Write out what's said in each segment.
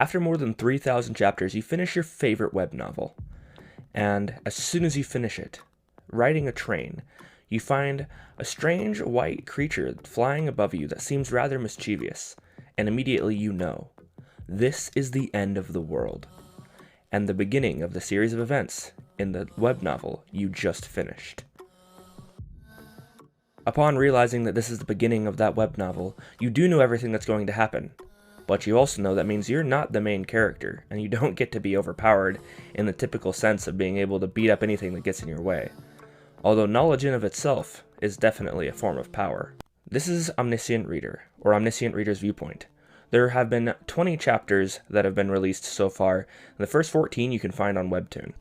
After more than 3,000 chapters, you finish your favorite web novel. And as soon as you finish it, riding a train, you find a strange white creature flying above you that seems rather mischievous, and immediately you know, this is the end of the world, and the beginning of the series of events in the web novel you just finished. Upon realizing that this is the beginning of that web novel, you do know everything that's going to happen, but you also know that means you're not the main character, and you don't get to be overpowered in the typical sense of being able to beat up anything that gets in your way. Although knowledge in of itself is definitely a form of power. This is Omniscient Reader, or Omniscient Reader's Viewpoint. There have been 20 chapters that have been released so far. The first 14 you can find on Webtoon.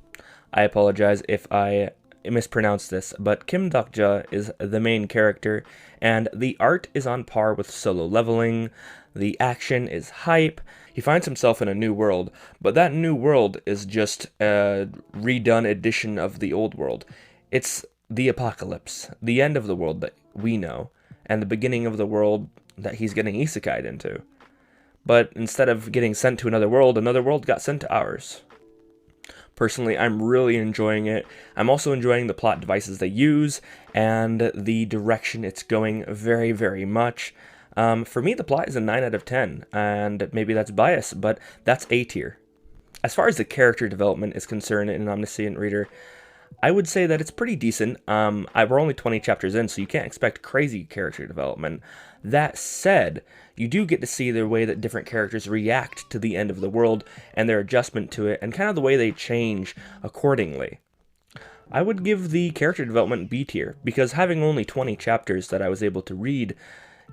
I apologize if I mispronounced this, but Kim Dokja is the main character, and the art is on par with Solo Leveling. The action is hype. He finds himself in a new world, but that new world is just a redone edition of the old world. It's the apocalypse, the end of the world that we know, and the beginning of the world that he's getting isekai'd into. But instead of getting sent to another world got sent to ours. Personally, I'm really enjoying it. I'm also enjoying the plot devices they use, and the direction it's going very, very much. For me, the plot is a 9 out of 10, and maybe that's bias, but that's A tier. As far as the character development is concerned in Omniscient Reader, I would say that it's pretty decent. We're only 20 chapters in, so you can't expect crazy character development. That said, you do get to see the way that different characters react to the end of the world and their adjustment to it, and kind of the way they change accordingly. I would give the character development B tier, because having only 20 chapters that I was able to read,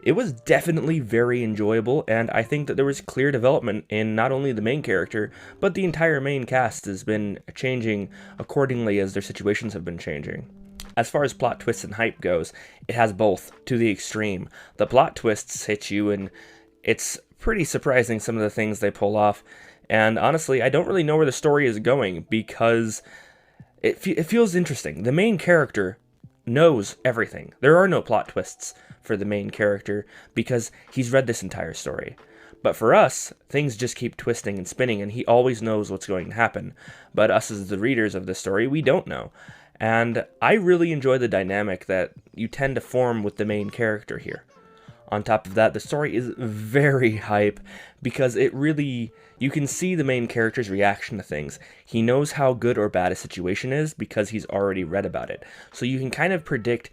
it was definitely very enjoyable, and I think that there was clear development in not only the main character, but the entire main cast has been changing accordingly as their situations have been changing. As far as plot twists and hype goes, it has both, to the extreme. The plot twists hit you, and it's pretty surprising some of the things they pull off, and honestly, I don't really know where the story is going, because it feels interesting. The main character knows everything. There are no plot twists for the main character because he's read this entire story. But for us, things just keep twisting and spinning, and he always knows what's going to happen. But us as the readers of the story, we don't know. And I really enjoy the dynamic that you tend to form with the main character here. On top of that, the story is very hype because you can see the main character's reaction to things. He knows how good or bad a situation is because he's already read about it. So you can kind of predict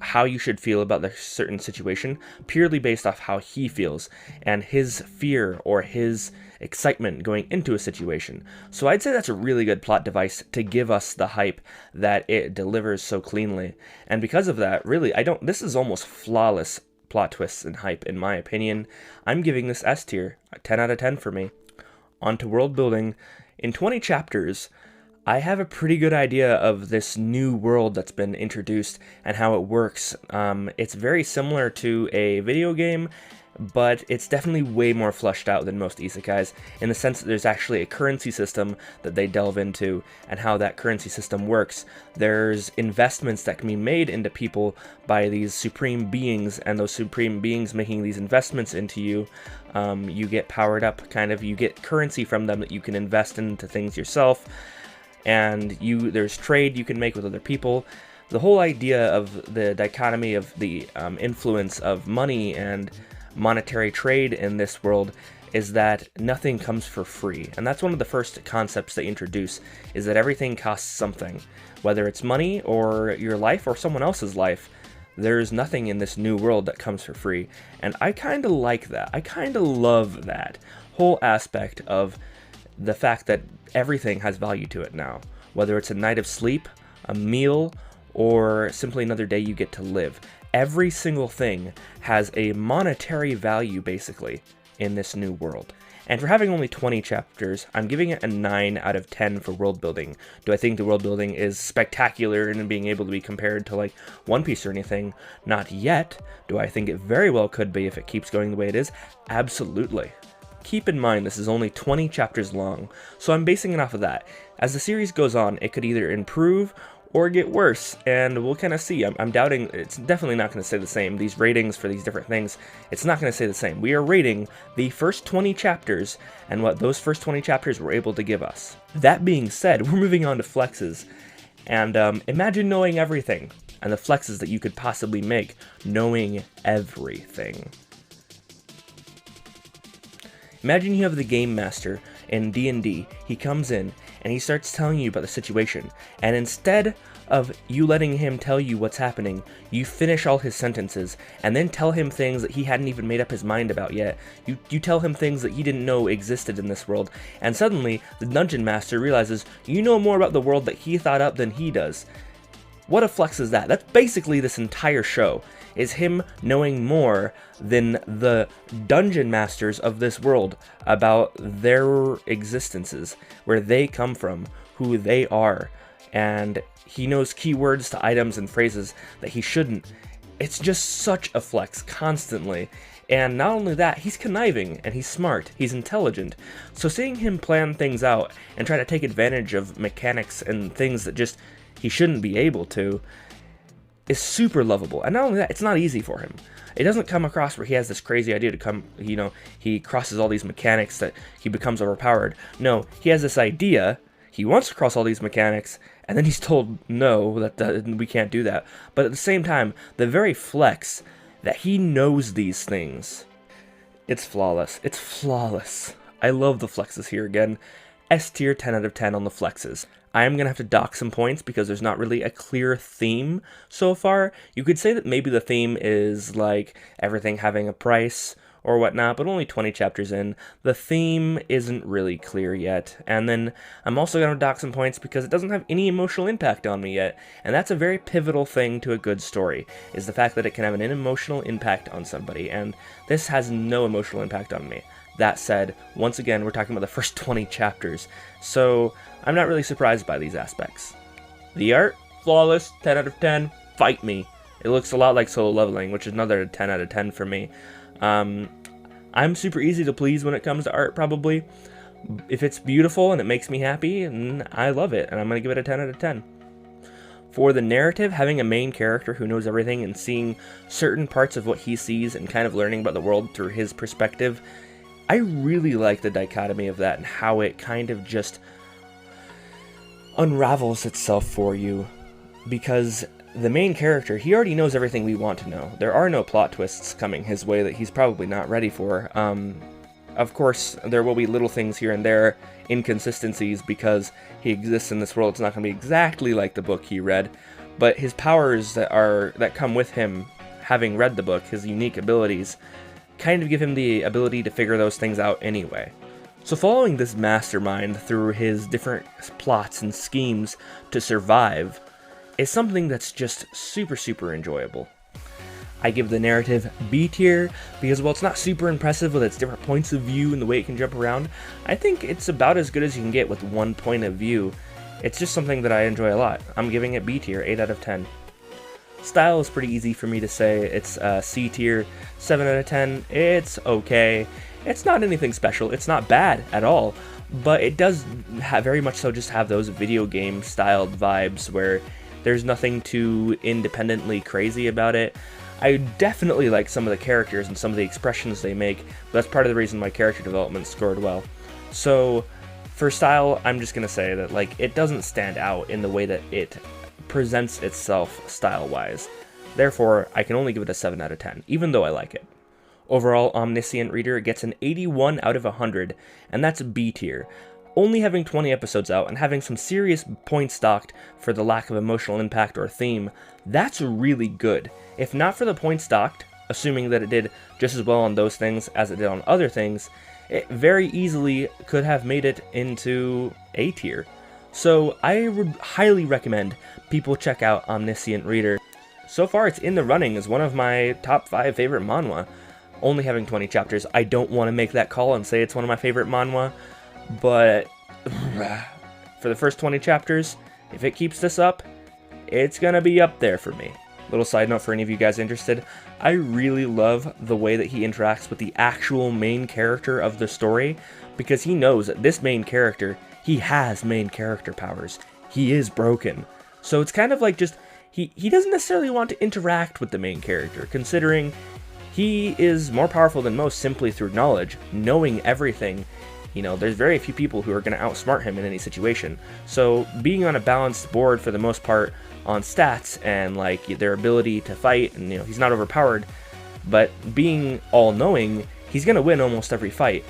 how you should feel about the certain situation purely based off how he feels and his fear or his excitement going into a situation. So I'd say that's a really good plot device to give us the hype that it delivers so cleanly. And because of that, really, this is almost flawless plot twists and hype in my opinion. I'm giving this S tier, a 10 out of 10 for me. On to world building. In 20 chapters, I have a pretty good idea of this new world that's been introduced and how it works. It's very similar to a video game, but it's definitely way more fleshed out than most isekais in the sense that there's actually a currency system that they delve into and how that currency system works. There's investments that can be made into people by these supreme beings, and those supreme beings making these investments into you. You get powered up, you get currency from them that you can invest into things yourself. And there's trade you can make with other people. The whole idea of the dichotomy of the influence of money and monetary trade in this world is that nothing comes for free. And that's one of the first concepts they introduce, is that everything costs something. Whether it's money or your life or someone else's life, there's nothing in this new world that comes for free. And I kind of like that. I kind of love that whole aspect of the fact that everything has value to it now, whether it's a night of sleep, a meal, or simply another day you get to live. Every single thing has a monetary value, basically, in this new world. And for having only 20 chapters, I'm giving it a 9 out of 10 for world building. Do I think the world building is spectacular and being able to be compared to like One Piece or anything? Not yet. Do I think it very well could be if it keeps going the way it is? Absolutely. Keep in mind this is only 20 chapters long, so I'm basing it off of that. As the series goes on, it could either improve or get worse, and we'll kind of see. I'm doubting, it's definitely not going to stay the same. These ratings for these different things, it's not going to stay the same. We are rating the first 20 chapters and what those first 20 chapters were able to give us. That being said, we're moving on to flexes, and imagine knowing everything, and the flexes that you could possibly make knowing everything. Imagine you have the game master in D&D. He comes in and he starts telling you about the situation, and instead of you letting him tell you what's happening, you finish all his sentences and then tell him things that he hadn't even made up his mind about yet. You tell him things that he didn't know existed in this world, and suddenly the dungeon master realizes you know more about the world that he thought up than he does. What a flex is that? That's basically this entire show, is him knowing more than the dungeon masters of this world about their existences, where they come from, who they are, and he knows keywords to items and phrases that he shouldn't. It's just such a flex constantly. And not only that, he's conniving, and he's smart, he's intelligent. So seeing him plan things out and try to take advantage of mechanics and things that just he shouldn't be able to is super lovable. And not only that, it's not easy for him. It doesn't come across where he has this crazy idea to come, he crosses all these mechanics that he becomes overpowered. No, he has this idea, he wants to cross all these mechanics, and then he's told no, that we can't do that. But at the same time, the very flex that he knows these things, it's flawless. It's flawless. I love the flexes here again. S tier, 10 out of 10 on the flexes. I am going to have to dock some points because there's not really a clear theme so far. You could say that maybe the theme is like everything having a price or whatnot, but only 20 chapters in. The theme isn't really clear yet. And then I'm also going to dock some points because it doesn't have any emotional impact on me yet. And that's a very pivotal thing to a good story, is the fact that it can have an emotional impact on somebody. And this has no emotional impact on me. That said, once again, we're talking about the first 20 chapters, so I'm not really surprised by these aspects. The art, flawless, 10 out of 10, fight me. It looks a lot like Solo Leveling, which is another 10 out of 10 for me. I'm super easy to please when it comes to art, probably. If it's beautiful and it makes me happy, I love it, and I'm going to give it a 10 out of 10. For the narrative, having a main character who knows everything and seeing certain parts of what he sees and kind of learning about the world through his perspective, I really like the dichotomy of that and how it kind of just unravels itself for you, because the main character, he already knows everything we want to know. There are no plot twists coming his way that he's probably not ready for. Of course, there will be little things here and there, inconsistencies, because he exists in this world. It's not going to be exactly like the book he read, but his powers that come with him having read the book, his unique abilities, kind of give him the ability to figure those things out anyway. So following this mastermind through his different plots and schemes to survive is something that's just super, super enjoyable. I give the narrative B tier because while it's not super impressive with its different points of view and the way it can jump around, I think it's about as good as you can get with one point of view. It's just something that I enjoy a lot. I'm giving it B tier, 8 out of 10. Style is pretty easy for me to say. It's C tier, 7 out of 10. It's okay. It's not anything special. It's not bad at all. But it does very much so just have those video game styled vibes where there's nothing too independently crazy about it. I definitely like some of the characters and some of the expressions they make, but that's part of the reason my character development scored well. So for style, I'm just going to say that it doesn't stand out in the way that it presents itself style-wise. Therefore, I can only give it a 7 out of 10, even though I like it. Overall, Omniscient Reader gets an 81 out of 100, and that's B tier. Only having 20 episodes out and having some serious points docked for the lack of emotional impact or theme, that's really good. If not for the points docked, assuming that it did just as well on those things as it did on other things, it very easily could have made it into A tier. So I would highly recommend people check out Omniscient Reader. So far it's in the running as one of my top 5 favorite manhwa. Only having 20 chapters, I don't want to make that call and say it's one of my favorite manhwa, but for the first 20 chapters, if it keeps this up, it's gonna be up there for me. Little side note for any of you guys interested, I really love the way that he interacts with the actual main character of the story, because he knows that this main character, he has main character powers. He is broken. So it's kind of like just, he doesn't necessarily want to interact with the main character, considering he is more powerful than most simply through knowledge, knowing everything. You know, there's very few people who are going to outsmart him in any situation. So being on a balanced board for the most part on stats and like their ability to fight, and he's not overpowered, but being all-knowing, he's going to win almost every fight,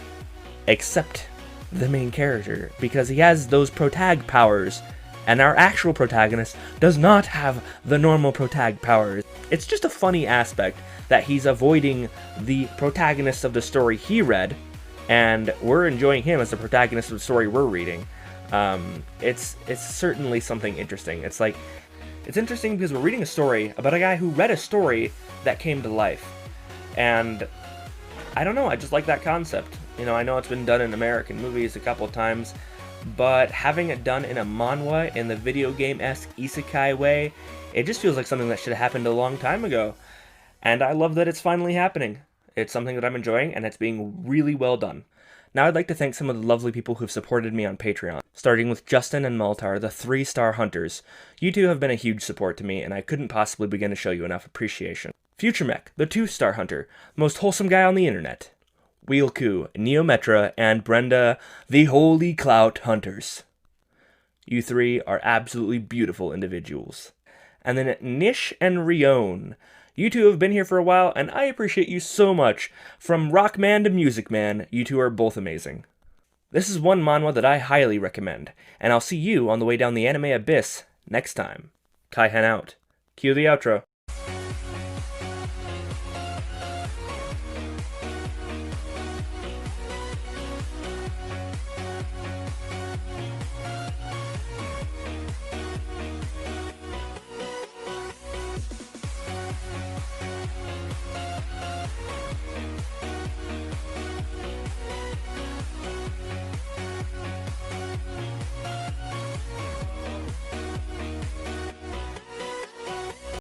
except the main character, because he has those protag powers, and our actual protagonist does not have the normal protag powers. It's just a funny aspect that he's avoiding the protagonist of the story he read, and we're enjoying him as the protagonist of the story we're reading. It's certainly something interesting. It's interesting because we're reading a story about a guy who read a story that came to life. And I don't know, I just like that concept. I know it's been done in American movies a couple of times, but having it done in a manhwa in the video game-esque isekai way, it just feels like something that should have happened a long time ago. And I love that it's finally happening. It's something that I'm enjoying, and it's being really well done. Now I'd like to thank some of the lovely people who've supported me on Patreon, starting with Justin and Maltar, the 3-star hunters. You two have been a huge support to me, and I couldn't possibly begin to show you enough appreciation. Future Mech, the 2-star hunter, most wholesome guy on the internet. Wheelku, Neometra, and Brenda, the Holy Clout Hunters. You three are absolutely beautiful individuals. And then Nish and Rion. You two have been here for a while, and I appreciate you so much. From Rockman to Music Man, you two are both amazing. This is one manhwa that I highly recommend, and I'll see you on the way down the anime abyss next time. Kaihen out. Cue the outro.